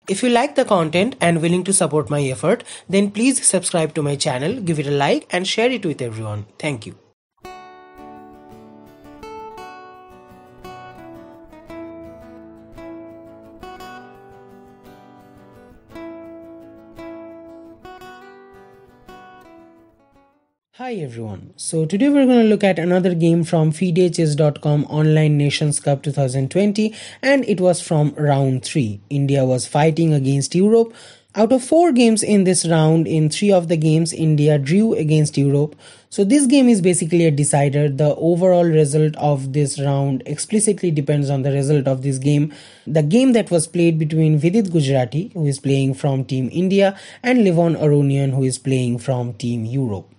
If you like the content and willing to support my effort, then please subscribe to my channel, give it a like and share it with everyone. Thank you. Hi everyone, so today we're going to look at another game from FIDE Online Nations Cup 2020, and it was from round 3. India was fighting against Europe. Out of 4 games in this round, in 3 of the games India drew against Europe. So this game is basically a decider. The overall result of this round explicitly depends on the result of this game. The game that was played between Vidit Gujrathi, who is playing from Team India, and Levon Aronian, who is playing from Team Europe.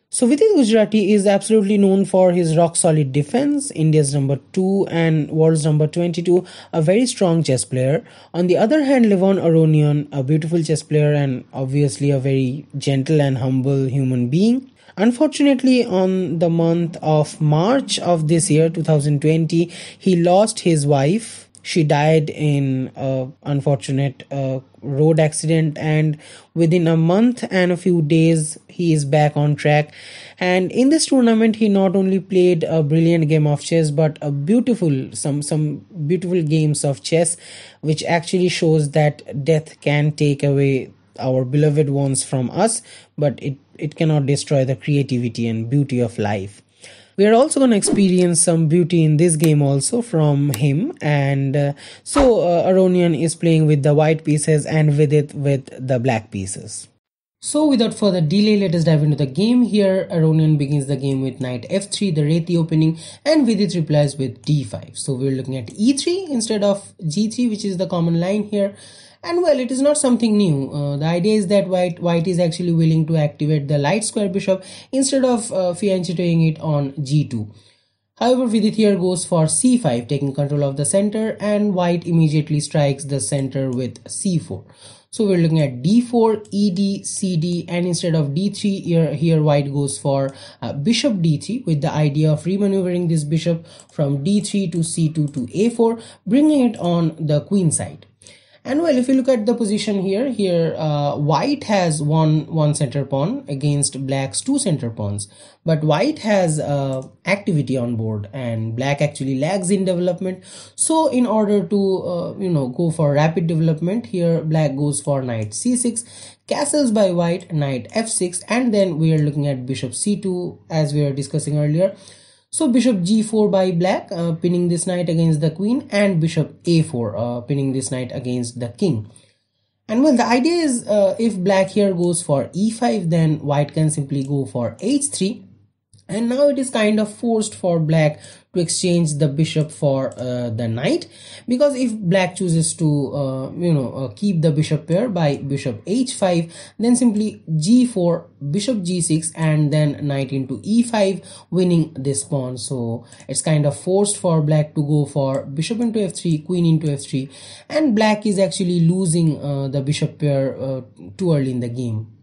So Vidit Gujrathi is absolutely known for his rock-solid defense, India's number 2 and world's number 22, a very strong chess player. On the other hand, Levon Aronian, a beautiful chess player and obviously a very gentle and humble human being. Unfortunately, on the month of March of this year, 2020, he lost his wife. She died in an unfortunate road accident, and within a month and a few days he is back on track. And in this tournament he not only played a brilliant game of chess but a beautiful some beautiful games of chess, which actually shows that death can take away our beloved ones from us, but it cannot destroy the creativity and beauty of life. We are also going to experience some beauty in this game also from him. And so Aronian is playing with the white pieces and Vidit with the black pieces. So without further delay, let us dive into the game. Here Aronian begins the game with knight f3, the Re opening, and Vidit replies with d5. So we're looking at e3 instead of g3, which is the common line here. And well, it is not something new. The idea is that white is actually willing to activate the light square bishop instead of fianchettoing it on g2. However, Vidit here goes for c5, taking control of the center, and white immediately strikes the center with c4. So we're looking at d4, ed, cd, and instead of d3, here white goes for bishop d3 with the idea of remaneuvering this bishop from d3 to c2 to a4, bringing it on the queen side. And well, if you look at the position here, white has one center pawn against black's 2 center pawns. But white has activity on board and black actually lags in development. So in order to go for rapid development, here black goes for knight c6, castles by white, knight f6, and then we are looking at bishop c2 as we were discussing earlier. So bishop g4 by black, pinning this knight against the queen, and bishop a4, pinning this knight against the king. And well, the idea is if black here goes for e5, then white can simply go for h3. And now it is kind of forced for black to exchange the bishop for the knight, because if black chooses to keep the bishop pair by bishop h5, then simply g4, bishop g6, and then knight into e5, winning this pawn. So it's kind of forced for black to go for bishop into f3, queen into f3, and black is actually losing the bishop pair too early in the game.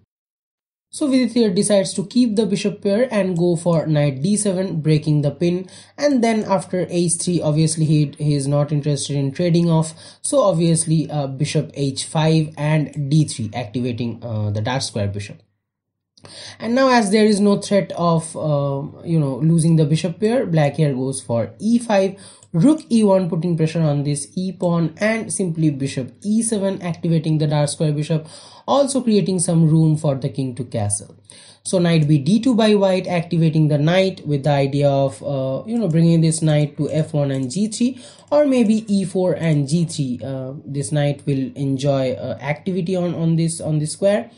So Vidit here decides to keep the bishop pair and go for knight d7, breaking the pin, and then after h3, obviously he is not interested in trading off, so obviously bishop h5 and d3, activating the dark square bishop. And now, as there is no threat of losing the bishop pair, black here goes for e5, rook e1, putting pressure on this e pawn, and simply bishop e7, activating the dark square bishop, also creating some room for the king to castle. So knight bd2 by white, activating the knight with the idea of bringing this knight to f1 and g3, or maybe e4 and g3. This knight will enjoy activity on this square.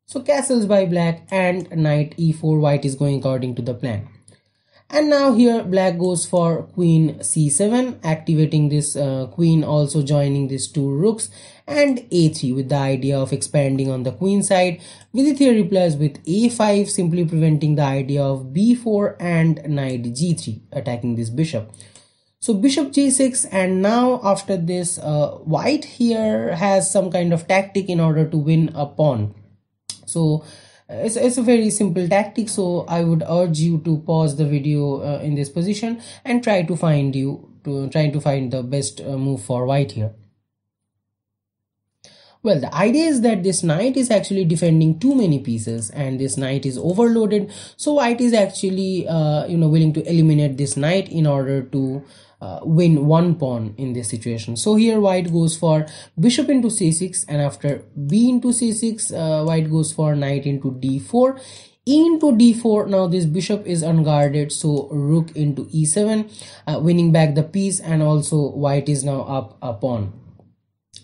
So castles by black and knight e4, white is going according to the plan. And now here black goes for queen c7, activating this queen, also joining these 2 rooks, and a3 with the idea of expanding on the queen side. Vidit here replies with a5, simply preventing the idea of b4 and knight g3, attacking this bishop. So bishop g6, and now after this white here has some kind of tactic in order to win a pawn. So it's a very simple tactic, so I would urge you to pause the video in this position and try to find the best move for white here. Well, the idea is that this knight is actually defending too many pieces and this knight is overloaded. So white is actually willing to eliminate this knight in order to win one pawn in this situation. So here white goes for bishop into c6, and after b into c6 white goes for knight into d4, e into d4. Now this bishop is unguarded, so rook into e7, winning back the piece, and also white is now up a pawn.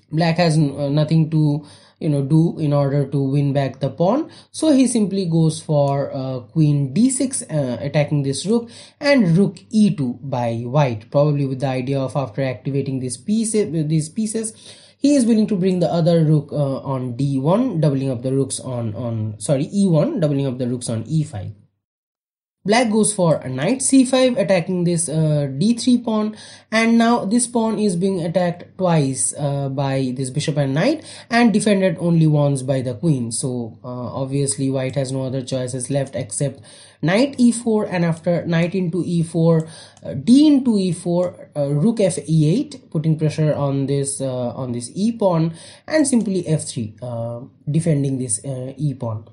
Black has nothing to do in order to win back the pawn, so he simply goes for queen d6, attacking this rook, and rook e2 by white, probably with the idea of after activating these pieces he is willing to bring the other rook on d1, doubling up the rooks on e1, doubling up the rooks on e5. Black goes for a knight c5, attacking this d3 pawn, and now this pawn is being attacked twice by this bishop and knight, and defended only once by the queen. So obviously white has no other choices left except knight e4, and after knight into e4, d into e4, rook f8, putting pressure on this e pawn, and simply f3, defending this e pawn.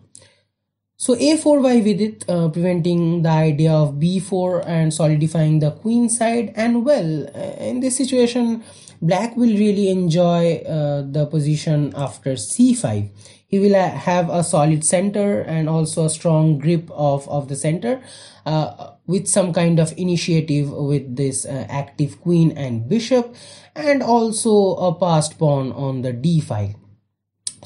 So a4 by Vidit, preventing the idea of b4 and solidifying the queen side. And well, in this situation black will really enjoy the position after c5. He will have a solid center and also a strong grip of the center, with some kind of initiative with this active queen and bishop, and also a passed pawn on the d file.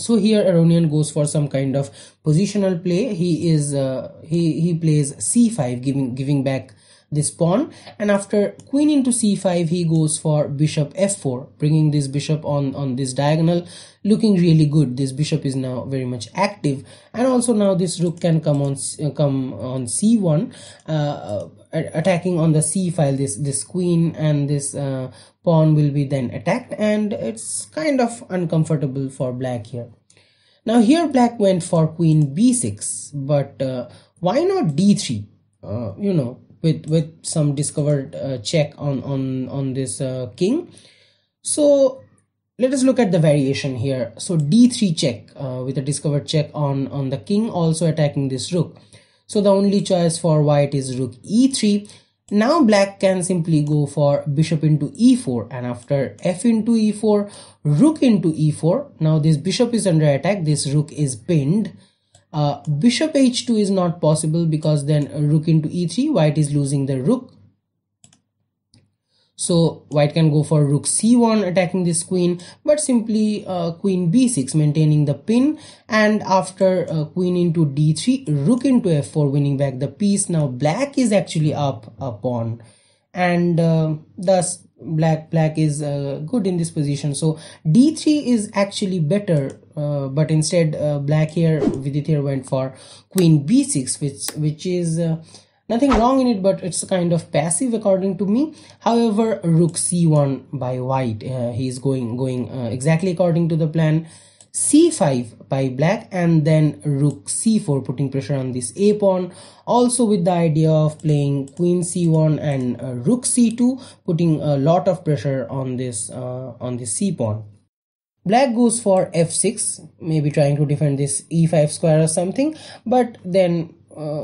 So here Aronian goes for some kind of positional play. He plays c5, giving back this pawn, and after queen into c5 he goes for bishop f4, bringing this bishop on this diagonal, looking really good. This bishop is now very much active, and also now this rook can come on c1, attacking on the c file this queen, and this pawn will be then attacked, and it's kind of uncomfortable for black here. Now here black went for queen b6, but why not d3? With some discovered check on this king. So let us look at the variation here. So d3 check with a discovered check on the king, also attacking this rook. So the only choice for white is rook e3. Now black can simply go for bishop into e4, and after f into e4, rook into e4. Now this bishop is under attack, this rook is pinned. Bishop h2 is not possible because then rook into e3, white is losing the rook. So white can go for rook c1, attacking this queen, but simply queen b6, maintaining the pin, and after queen into d3, rook into f4, winning back the piece. Now black is actually up a pawn, and thus black is good in this position. So d3 is actually better, but instead black here, Vidit here, went for queen b6, which is nothing wrong in it, but it's kind of passive according to me. However, rook c1 by white, he is going exactly according to the plan. c5 by black, and then rook c4, putting pressure on this a pawn, also with the idea of playing queen c1 and rook c2, putting a lot of pressure on this c pawn. Black goes for f6, maybe trying to defend this e5 square or something, but then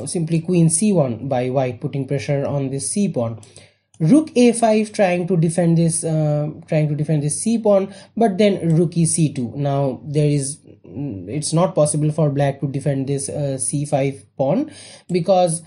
simply queen c1 by white, putting pressure on this c pawn. Rook a5, trying to defend this c pawn, but then rook e c2. Now it's not possible for black to defend this c5 pawn, because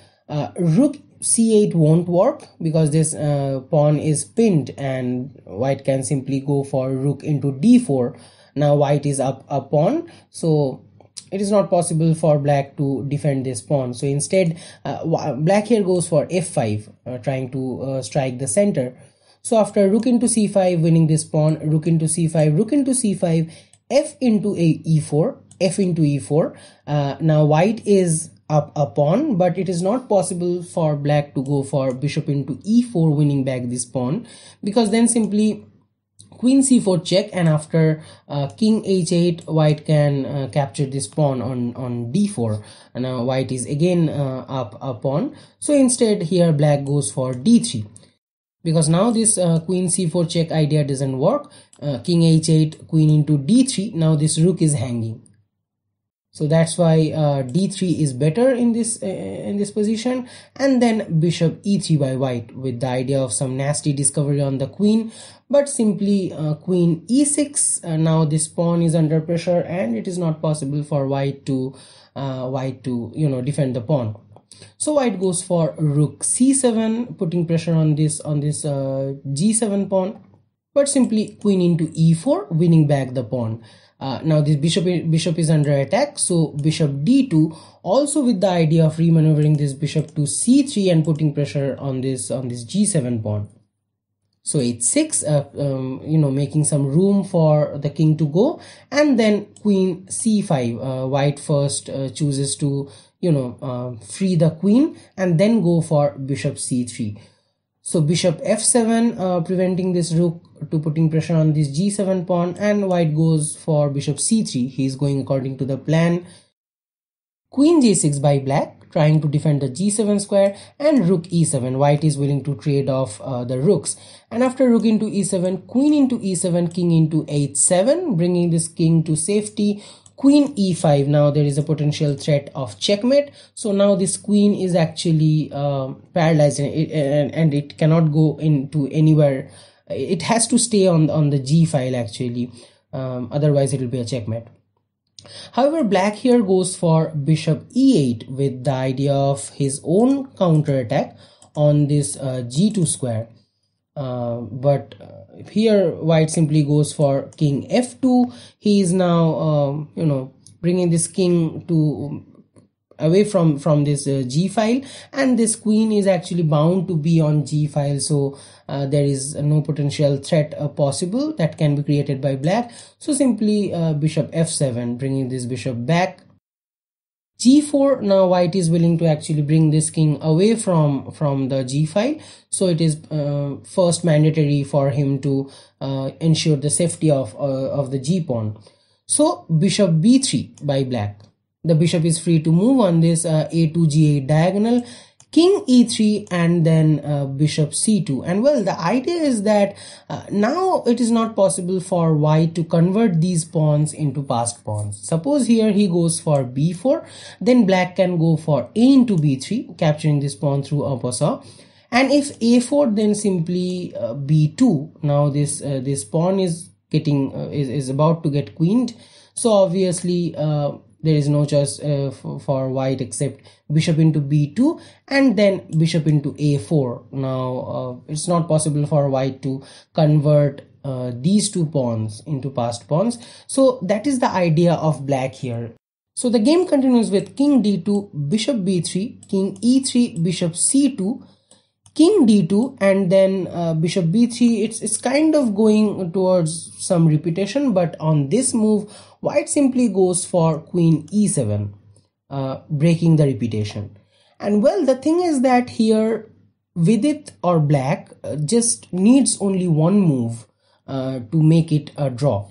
rook c8 won't work, because this pawn is pinned, and white can simply go for rook into d4. Now white is up a pawn, so it is not possible for black to defend this pawn. So instead black here goes for f5, trying to strike the center. So after rook into c5, winning this pawn, rook into c5, rook into c5, f into e4, f into e4. Now white is up a pawn, but it is not possible for black to go for bishop into e4, winning back this pawn, because then simply queen c4 check, and after king h8, white can capture this pawn on d4, and now white is again up a pawn. So instead here black goes for d3. because now this queen c4 check idea doesn't work. King h8, queen into d3. Now this rook is hanging. So that's why d3 is better in this position. And then bishop e3 by white, with the idea of some nasty discovery on the queen. But simply queen e6. Now this pawn is under pressure, and it is not possible for white to defend the pawn. So white goes for rook c7, putting pressure on this g7 pawn. But simply queen into e4, winning back the pawn. Now this bishop is under attack, so bishop d2, also with the idea of remaneuvering this bishop to c3 and putting pressure on this g7 pawn. So h6, making some room for the king to go, and then queen c5. White first chooses to free the queen and then go for bishop c3. So bishop f7, preventing this rook to putting pressure on this g7 pawn, and white goes for bishop c3. He is going according to the plan. Queen j6 by black, trying to defend the g7 square, and rook e7. White is willing to trade off the rooks. And after rook into e7, queen into e7, king into h7, bringing this king to safety. Queen e5. Now there is a potential threat of checkmate. So now this queen is actually paralyzed, and it cannot go into anywhere. It has to stay on the g file actually. Otherwise it will be a checkmate. However, black here goes for bishop e8 with the idea of his own counter attack on this g2 square. But here white simply goes for king f2. He is now bringing this king to away from this g file, and this queen is actually bound to be on g file. So there is no potential threat possible that can be created by black. So simply bishop f7, bringing this bishop back. g4. Now white is willing to actually bring this king away from the g file. So it is first mandatory for him to ensure the safety of the g pawn. So bishop b3 by black. The bishop is free to move on this a2 g8 diagonal. King e3, and then bishop c2. And well, the idea is that now it is not possible for white to convert these pawns into passed pawns. Suppose here he goes for b4, then black can go for a into b3, capturing this pawn through en passant. And if a4, then simply b2. Now this pawn is is about to get queened. So obviously there is no choice for white except bishop into b2 and then bishop into a4. Now it's not possible for white to convert these two pawns into passed pawns. So that is the idea of black here. So the game continues with king d2, bishop b3, king e3, bishop c2, king d2, and then bishop b3. It's kind of going towards some repetition, but on this move white simply goes for queen e7, breaking the repetition. And well, the thing is that here Vidit or black just needs only one move to make it a draw.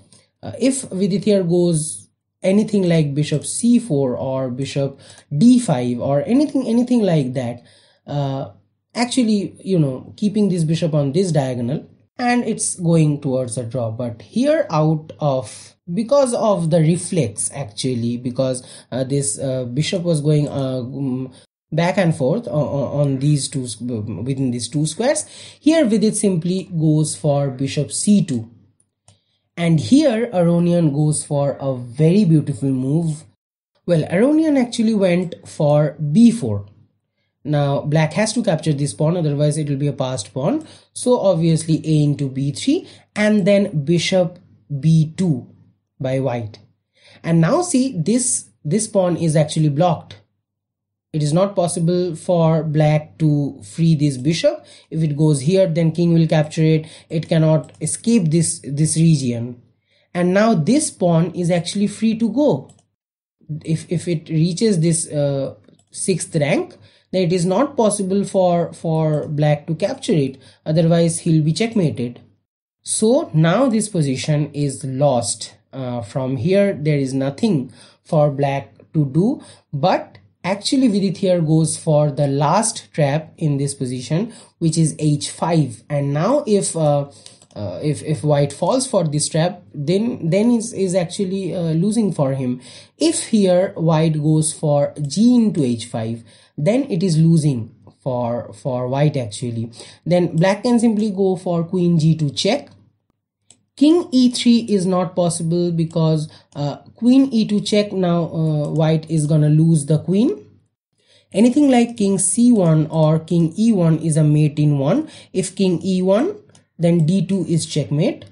If Vidit here goes anything like bishop c4 or bishop d5 or anything like that, actually keeping this bishop on this diagonal, and it's going towards a draw. But here because of the reflex, actually, because this bishop was going back and forth on these two, within these two squares, here Vidit simply goes for bishop c2. And here Aronian goes for a very beautiful move. Well, Aronian actually went for b4. Now black has to capture this pawn, otherwise it will be a passed pawn. So obviously a into b3 and then bishop b2 by white. And now see, this pawn is actually blocked. It is not possible for black to free this bishop. If it goes here, then king will capture it. It cannot escape this region. And now this pawn is actually free to go. If it reaches this 6th rank, then it is not possible for black to capture it, otherwise he'll be checkmated. So now this position is lost. From here there is nothing for black to do but Actually, Vidit here goes for the last trap in this position, which is h5. And now if white falls for this trap, then is actually losing for him. If here white goes for g into h5, then it is losing for white actually. Then black can simply go for queen g2 check. King e3 is not possible because queen e2 check, now white is gonna lose the queen. Anything like king c1 or king e1 is a mate in one. If king e1, then d2 is checkmate.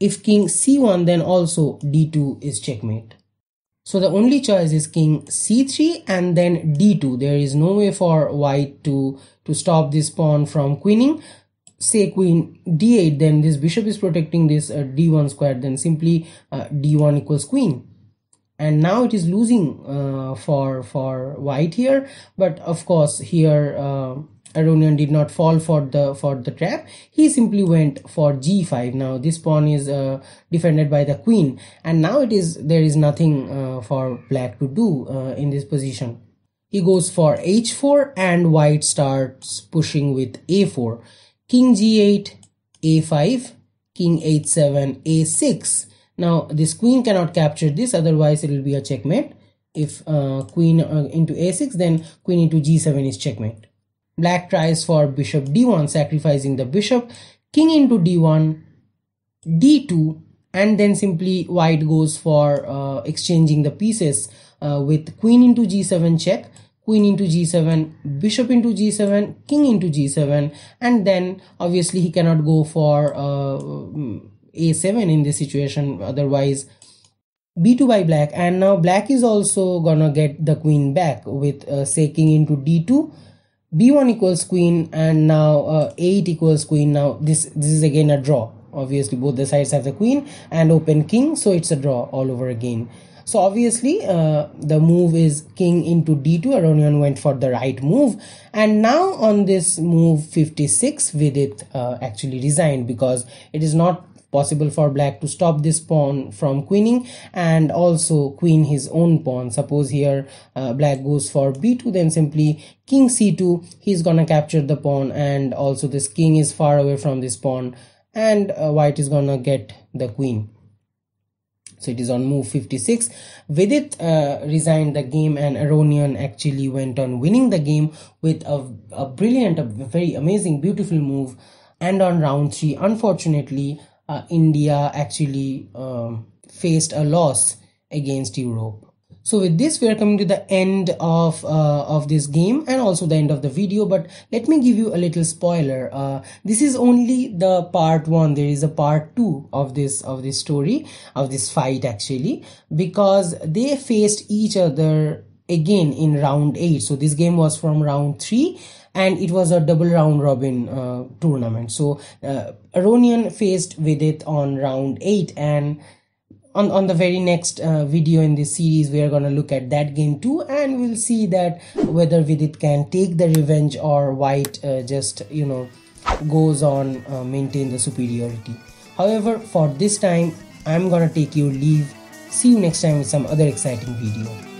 If king c1, then also d2 is checkmate. So the only choice is king c3 and then d2. There is no way for white to stop this pawn from queening. Say queen d8, then this bishop is protecting this d1 square, then simply d1 equals queen. And now it is losing for white here, but of course here Aronian did not fall for the trap. He simply went for g5. Now this pawn is defended by the queen, and now there is nothing for black to do in this position. He goes for h4 and white starts pushing with a4. King g8, a5, king h7, a6. Now this queen cannot capture this, otherwise it will be a checkmate. If queen into a6, then queen into g7 is checkmate. Black tries for bishop d1, sacrificing the bishop. King into d1, d2, and then simply white goes for exchanging the pieces with queen into g7 check, queen into g7, bishop into g7, king into g7, and then obviously he cannot go for a7 in this situation, otherwise b2 by black. And now black is also gonna get the queen back with say king into d2, b1 equals queen, and now 8 equals queen. Now this is again a draw. Obviously both the sides have the queen and open king, so it's a draw all over again. So obviously the move is king into d2. Aronian went for the right move, and now on this move 56, Vidit actually resigned because it is not possible for black to stop this pawn from queening and also queen his own pawn. Suppose here black goes for b2, then simply king c2, he's gonna capture the pawn, and also this king is far away from this pawn, and white is gonna get the queen. So it is on move 56. Vidit resigned the game, and Aronian actually went on winning the game with a brilliant, a very amazing, beautiful move. And on round 3, unfortunately, India actually faced a loss against Europe. So with this, we are coming to the end of this game and also the end of the video. But let me give you a little spoiler. This is only the part 1. There is a part 2 of this story, of this fight actually, because they faced each other again in round 8. So this game was from round 3. And it was a double round robin tournament. So Aronian faced Vidit on round 8, and on the very next video in this series, we are going to look at that game too, and we'll see that whether Vidit can take the revenge or white just goes on maintain the superiority. However, for this time, I'm gonna take your leave. See you next time with some other exciting video.